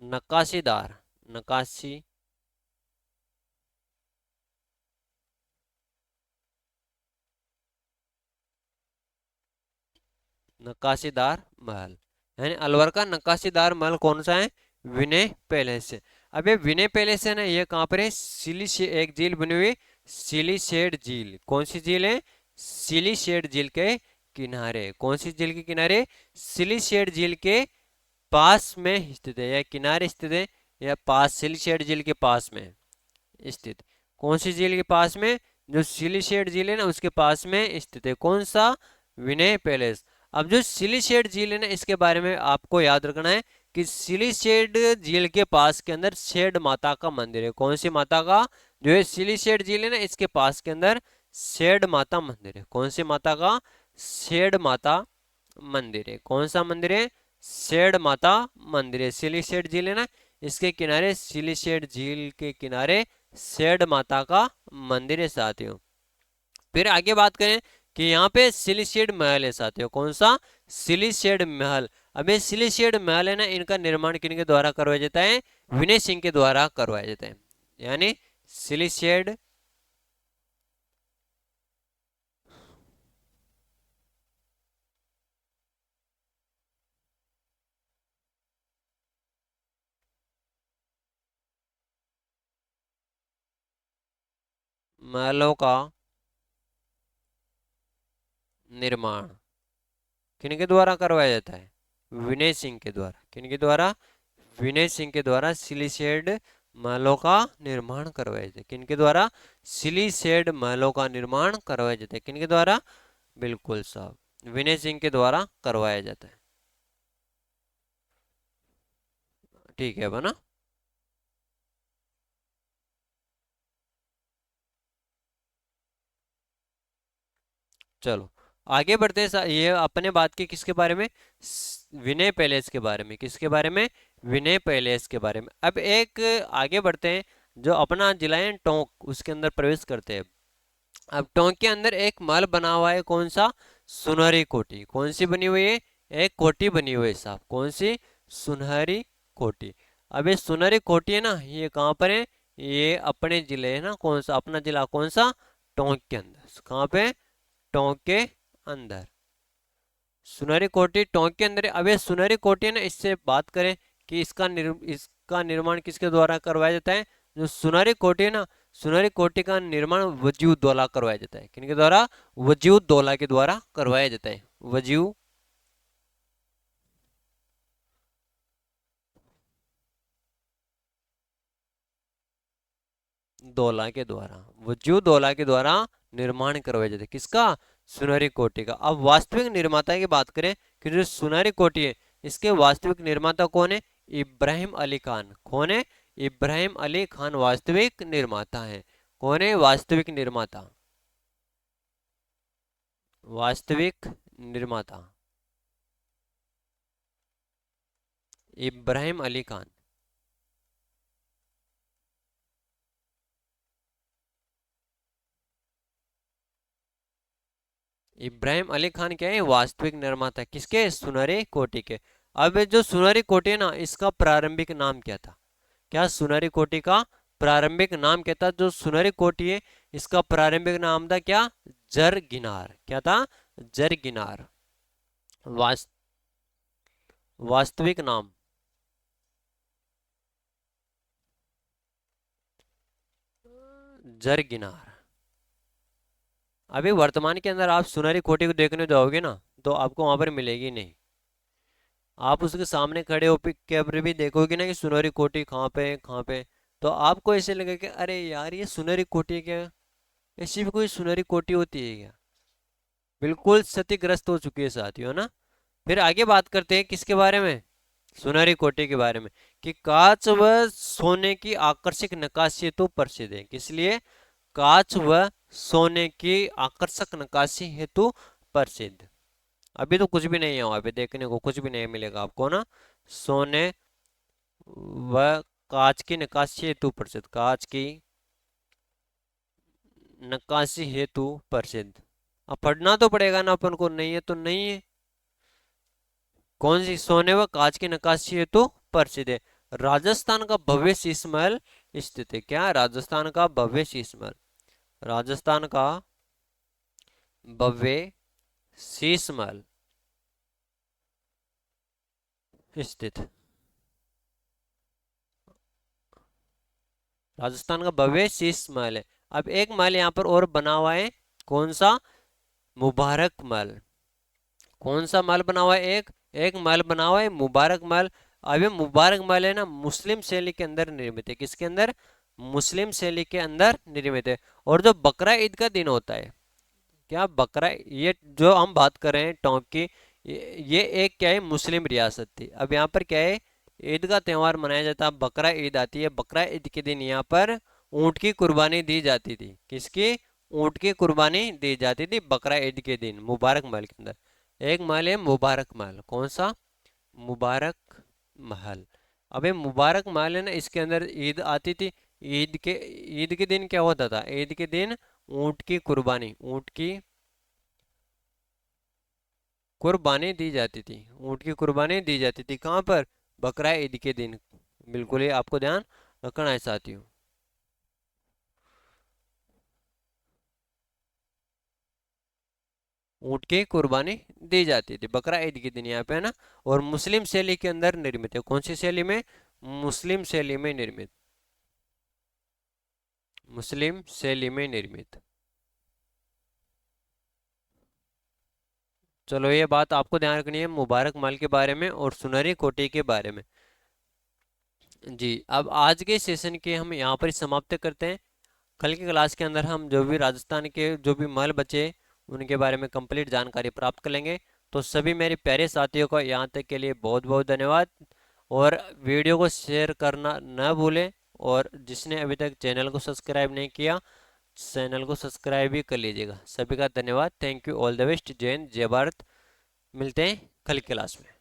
नक्काशीदार, नक्काशी, नक्काशीदार महल, यानी अलवर का नक्काशीदार महल कौन सा है? विनय पैलेस है। अब ये विनय पैलेस है ना, ये कहाँ पर है? एक झील बनी हुई, सिलीशेड झील। कौन सी झील है? सिलीशेड झील के किनारे। कौन सी झील के किनारे? सिलीशेड झील के पास में स्थित है, या किनारे स्थित है, या पास, सिलीशेड झील के पास में स्थित। कौन सी झील के पास में? जो सिलीशेड झील है ना उसके पास में स्थित है। कौन सा? विनय पैलेस। अब जो सिलीशेड झील है ना, इसके बारे में आपको याद रखना है कि सिलीशेड झील के पास के अंदर शेड माता का मंदिर है। कौन सी माता का? जो है सिलीशेड झील है ना, इसके पास के अंदर शेड माता मंदिर है। कौन सी माता का? शेड माता मंदिर है। कौन सा मंदिर है? शेड माता मंदिर है। सिलीशेड झील है ना, इसके किनारे, सिलीशेड झील के किनारे शेड माता का मंदिर है साथियों। फिर आगे बात करें कि यहाँ पे सिलीशेड महल है साथियों। कौन सा? सिलीशेड महल। अब ये सिलीशेड महल है ना, इनका निर्माण किनके द्वारा करवाया जाता है? विनय सिंह के द्वारा करवाया जाता है। यानी सिलीशेड महलों का निर्माण किनके द्वारा करवाया जाता है? विनय सिंह के द्वारा। किनके द्वारा? विनय सिंह के द्वारा सिलीशेड महलों का निर्माण करवाया जाता है। किनके द्वारा? सिलीशेड महलों का निर्माण करवाया जाता है। किनके द्वारा? बिल्कुल साहब, विनय सिंह के द्वारा करवाया जाता है। ठीक है बना। चलो आगे बढ़ते हैं, ये अपने बात की किसके बारे में, विनय पैलेस के बारे में। किसके बारे में, विनय पैलेस के बारे में। अब एक आगे बढ़ते हैं, जो अपना जिला है टोंक, उसके अंदर प्रवेश करते हैं। अब टोंक के अंदर एक महल बना हुआ है, कौन सा, सुनहरी कोठी। कौन सी बनी हुई है, एक कोठी बनी हुई है साहब, कौन सी, सुनहरी कोठी। अब ये सुनहरी कोठी है ना, ये कहाँ पर है, ये अपने जिले है ना, कौन सा, अपना जिला कौन सा, टोंक के अंदर। कहाँ पे, टोंक के अंदर सुनहरी कोठी, टोंक के अंदर। अब ये सुनहरी कोठी है ना, इससे बात करें कि इसका निर्माण किसके द्वारा करवाया जाता है, जो सुनहरी कोठी है ना, सुनहरी कोठी का निर्माण वजीउद्दौला करवाया जाता है। किनके द्वारा, वजीउद्दौला के द्वारा करवाया जाता है, वजीउद्दौला के द्वारा, वजीउद्दौला के द्वारा निर्माण करवाया जाता है। किसका, सुनहरी कोठी का। अब वास्तविक निर्माता की बात करें कि जो सुनहरी कोठी है, इसके वास्तविक निर्माता कौन है, इब्राहिम अली खान। कौन है, इब्राहिम अली खान वास्तविक निर्माता है। कौन है वास्तविक निर्माता, वास्तविक निर्माता इब्राहिम अली खान। इब्राहिम अली खान क्या है, वास्तविक निर्माता किसके, सुनहरी कोठी के। अब ये जो सुनहरी कोठी है ना, इसका प्रारंभिक नाम क्या था, क्या सुनहरी कोठी का प्रारंभिक नाम क्या था, जो सुनहरी कोठी है इसका प्रारंभिक नाम था क्या, जरगिनार। क्या था, जरगिनार। वास, वास्तविक नाम, जरगिनार। अभी वर्तमान के अंदर आप सुनहरी कोठी को देखने जाओगे ना, तो आपको वहां पर मिलेगी नहीं। आप उसके सामने खड़े हो कैमरे भी देखोगे ना कि सुनहरी कोठी कहाँ पे है, कहाँ पे है, तो आपको ऐसे लगेगा कि अरे यार ये सुनहरी कोठी है क्या, ऐसी भी कोई सुनहरी कोठी होती है क्या। बिल्कुल क्षतिग्रस्त हो चुकी है साथियों ना। फिर आगे बात करते हैं किसके बारे में, सुनहरी कोठी के बारे में, कि कांच व सोने की आकर्षक नक्काशी हेतु प्रसिद्ध है। किस लिए, कांच व सोने की आकर्षक नक्काशी हेतु प्रसिद्ध। अभी तो कुछ भी नहीं है वहां पे, देखने को कुछ भी नहीं मिलेगा आपको ना। सोने व कांच की नक्काशी हेतु प्रसिद्ध, कांच की नक्काशी हेतु प्रसिद्ध। अब पढ़ना तो पड़ेगा ना अपन को, नहीं है तो नहीं है। कौन सी, सोने व कांच की नक्काशी हेतु प्रसिद्ध है। राजस्थान का भव्य शीश महल स्थित है। क्या, राजस्थान का भव्य शीश महल, राजस्थान का भव्य शीश महल स्थित, राजस्थान का भव्य शीश महल है। अब एक महल यहाँ पर और बना हुआ है, कौन सा, मुबारक महल। कौन सा महल बना हुआ है, एक एक महल बना हुआ है मुबारक महल। अब ये मुबारक महल है ना, मुस्लिम शैली के अंदर निर्मित है। किसके अंदर, मुस्लिम शैली के अंदर निर्मित है। और जो बकरा ईद का दिन होता है, क्या बकरा, ये जो हम बात कर रहे हैं टोंक की, ये एक क्या है, मुस्लिम रियासत थी। अब यहाँ पर क्या है, ईद का त्यौहार मनाया जाता है, बकरा ईद आती है। बकरा ईद के दिन यहाँ पर ऊंट की कुर्बानी दी जाती थी। किसकी, ऊंट की कुर्बानी दी जाती थी बकरा ईद के दिन, मुबारक महल के अंदर। एक महल है मुबारक महल, कौन सा, मुबारक महल। अबे मुबारक महल है ना, इसके अंदर ईद आती थी। ईद के ईद के दिन क्या होता था, ईद के दिन ऊंट की कुर्बानी, ऊंट की कुर्बानी दी जाती थी, ऊंट की कुर्बानी दी जाती थी। कहाँ पर, बकरा ईद के दिन। बिल्कुल ही आपको ध्यान रखना है साथियों। ऊंट की कुर्बानी दी जाती थी बकरा ईद के दिन यहाँ पे है ना। और मुस्लिम शैली के अंदर निर्मित है। कौन सी शैली में, मुस्लिम शैली में निर्मित, मुस्लिम शैली में निर्मित। चलो ये बात आपको ध्यान रखनी है, मुबारक महल के बारे में और सुनहरी कोठी के बारे में। जी, अब आज के सेशन के हम यहाँ पर ही समाप्त करते हैं। कल की क्लास के अंदर हम जो भी राजस्थान के जो भी महल बचे उनके बारे में कंप्लीट जानकारी प्राप्त कर लेंगे। तो सभी मेरे प्यारे साथियों को यहाँ तक के लिए बहुत बहुत धन्यवाद। और वीडियो को शेयर करना न भूलें। और जिसने अभी तक चैनल को सब्सक्राइब नहीं किया, चैनल को सब्सक्राइब भी कर लीजिएगा। सभी का धन्यवाद। Thank you. All the best. जय हिंद, जय भारत। मिलते हैं कल की क्लास में।